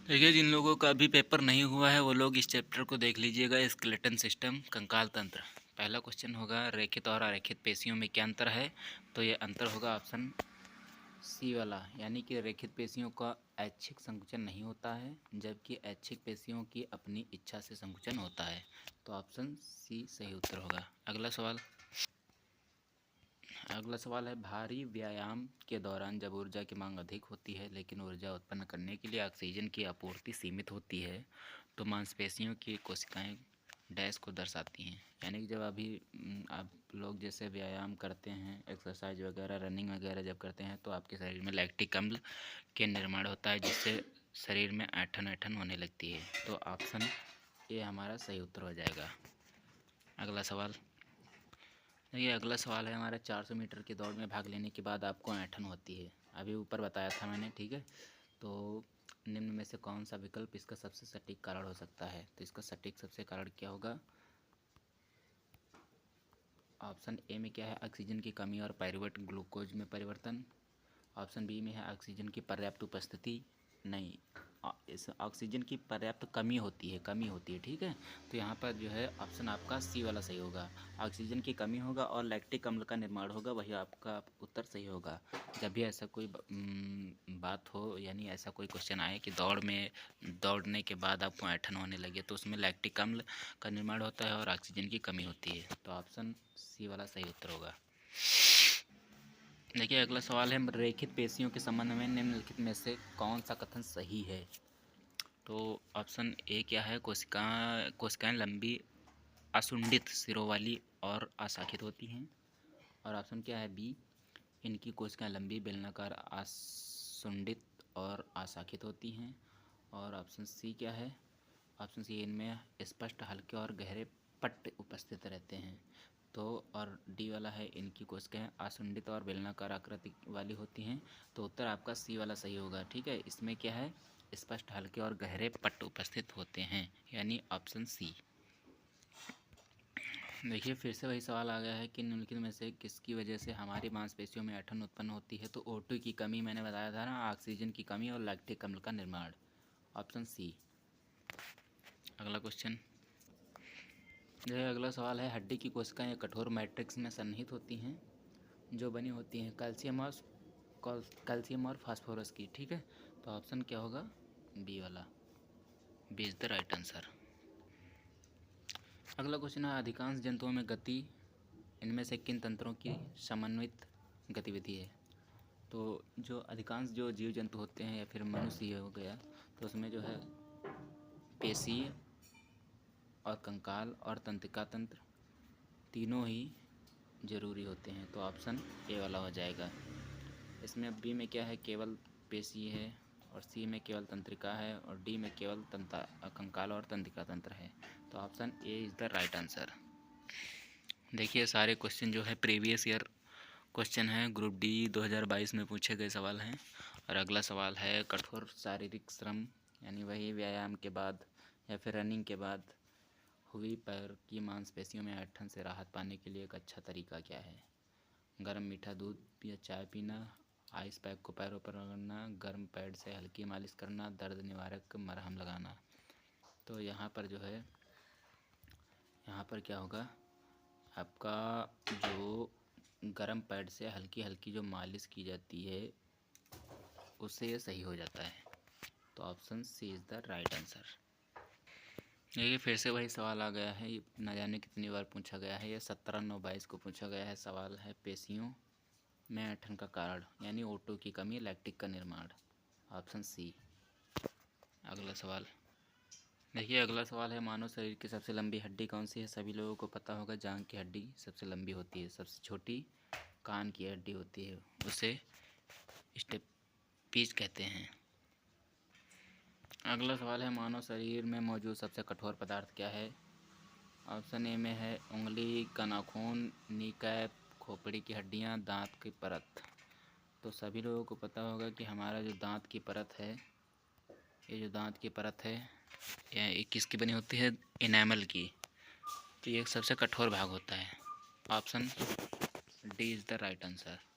देखिए, जिन लोगों का अभी पेपर नहीं हुआ है वो लोग इस चैप्टर को देख लीजिएगा। स्केलेटन सिस्टम, कंकाल तंत्र। पहला क्वेश्चन होगा रेखित और अरेखित पेशियों में क्या अंतर है। तो ये अंतर होगा ऑप्शन सी वाला, यानी कि रेखित पेशियों का ऐच्छिक संकुचन नहीं होता है, जबकि ऐच्छिक पेशियों की अपनी इच्छा से संकुचन होता है। तो ऑप्शन सी सही उत्तर होगा। अगला सवाल है भारी व्यायाम के दौरान जब ऊर्जा की मांग अधिक होती है लेकिन ऊर्जा उत्पन्न करने के लिए ऑक्सीजन की आपूर्ति सीमित होती है, तो मांसपेशियों की कोशिकाएं डैश को दर्शाती हैं। यानी कि जब अभी आप लोग जैसे व्यायाम करते हैं, एक्सरसाइज वगैरह, रनिंग वगैरह जब करते हैं तो आपके शरीर में लैक्टिक अम्ल के निर्माण होता है, जिससे शरीर में ऐंठन ऐंठन होने लगती है। तो ऑप्शन ए हमारा सही उत्तर हो जाएगा। अगला सवाल, देखिए अगला सवाल है हमारा 400 मीटर की दौड़ में भाग लेने के बाद आपको ऐंठन होती है। अभी ऊपर बताया था मैंने, ठीक है। तो निम्न में से कौन सा विकल्प इसका सबसे सटीक कारण हो सकता है। तो इसका सटीक सबसे कारण क्या होगा। ऑप्शन ए में क्या है, ऑक्सीजन की कमी और पायरुवेट ग्लूकोज में परिवर्तन। ऑप्शन बी में है ऑक्सीजन की पर्याप्त उपस्थिति, नहीं, इस ऑक्सीजन की पर्याप्त कमी होती है, ठीक है। तो यहाँ पर जो है ऑप्शन आपका सी वाला सही होगा। ऑक्सीजन की कमी होगा और लैक्टिक अम्ल का निर्माण होगा, वही आपका उत्तर सही होगा। जब भी ऐसा कोई बात हो, यानी ऐसा कोई क्वेश्चन आए कि दौड़ने के बाद आपको ऐंठन होने लगे, तो उसमें लैक्टिक अम्ल का निर्माण होता है और ऑक्सीजन की कमी होती है। तो ऑप्शन सी वाला सही उत्तर होगा। देखिए अगला सवाल है रेखित पेशियों के संबंध में निम्नलिखित में से कौन सा कथन सही है। तो ऑप्शन ए क्या है, कोशिकाएं लंबी आसुंडित सिरों वाली और अशाखित होती हैं। और ऑप्शन क्या है बी, इनकी कोशिकाएं लंबी बेलनाकार आसुंडित और अशाखित होती हैं। और ऑप्शन सी क्या है, ऑप्शन सी, इनमें स्पष्ट हल्के और गहरे पट्ट उपस्थित रहते हैं। तो और डी वाला है, इनकी कोशिकाएं आसुंडित और बेलनाकार आकृति वाली होती हैं। तो उत्तर आपका सी वाला सही होगा, ठीक है। इसमें क्या है, स्पष्ट हल्के और गहरे पट्ट उपस्थित होते हैं, यानी ऑप्शन सी। देखिए फिर से वही सवाल आ गया है कि निम्नलिखित में से किसकी वजह से हमारी मांसपेशियों में ऐंठन उत्पन्न होती है। तो O2 की कमी मैंने बताया था ना, ऑक्सीजन की कमी और लैक्टिक अम्ल का निर्माण, ऑप्शन सी। अगला क्वेश्चन, यह अगला सवाल है हड्डी की कोशिकाएं कठोर मैट्रिक्स में सन्निहित होती हैं, जो बनी होती हैं कैल्शियम और फास्फोरस की, ठीक है। तो ऑप्शन क्या होगा, बी वाला, B is the right answer. अगला क्वेश्चन है अधिकांश जंतुओं में गति इनमें से किन तंत्रों की समन्वित गतिविधि है। तो जो अधिकांश जो जीव जंतु होते हैं या फिर मनुष्य हो गया, तो उसमें जो है पेशीय और कंकाल और तंत्रिका तंत्र तीनों ही जरूरी होते हैं। तो ऑप्शन ए वाला हो जाएगा। इसमें बी में क्या है, केवल पेशी है, और सी में केवल तंत्रिका है, और डी में केवल कंकाल और तंत्रिका तंत्र है। तो option A is the right answer. देखिए सारे क्वेश्चन जो है प्रीवियस ईयर क्वेश्चन है, ग्रुप डी 2022 में पूछे गए सवाल हैं। और अगला सवाल है कठोर शारीरिक श्रम, यानी वही व्यायाम के बाद या फिर रनिंग के बाद हुई पैर की मांसपेशियों में ऐंठन से राहत पाने के लिए एक अच्छा तरीका क्या है। गर्म मीठा दूध या चाय पीना, आइस पैक को पैरों पर रगड़ना, गर्म पैड से हल्की मालिश करना, दर्द निवारक मरहम लगाना। तो यहाँ पर जो है, यहाँ पर क्या होगा, आपका जो गर्म पैड से हल्की हल्की जो मालिश की जाती है उससे ये सही हो जाता है। तो option C is the right answer. देखिए फिर से वही सवाल आ गया है, न जाने कितनी बार पूछा गया है, ये 17/9/22 को पूछा गया है। सवाल है पेशियों में ऐंठन का कारण, यानी O2 की कमी, लैक्टिक का निर्माण, ऑप्शन सी। अगला सवाल, देखिए अगला सवाल है मानव शरीर की सबसे लंबी हड्डी कौन सी है। सभी लोगों को पता होगा जांघ की हड्डी सबसे लंबी होती है, सबसे छोटी कान की हड्डी होती है, उसे स्टेपीज कहते हैं। अगला सवाल है मानव शरीर में मौजूद सबसे कठोर पदार्थ क्या है। ऑप्शन ए में है उंगली का नाखून, नी कैप, खोपड़ी की हड्डियाँ, दांत की परत। तो सभी लोगों को पता होगा कि हमारा जो दांत की परत है, ये जो दांत की परत है ये किसकी बनी होती है, इनेमल की। तो ये सबसे कठोर भाग होता है। Option D is the right answer.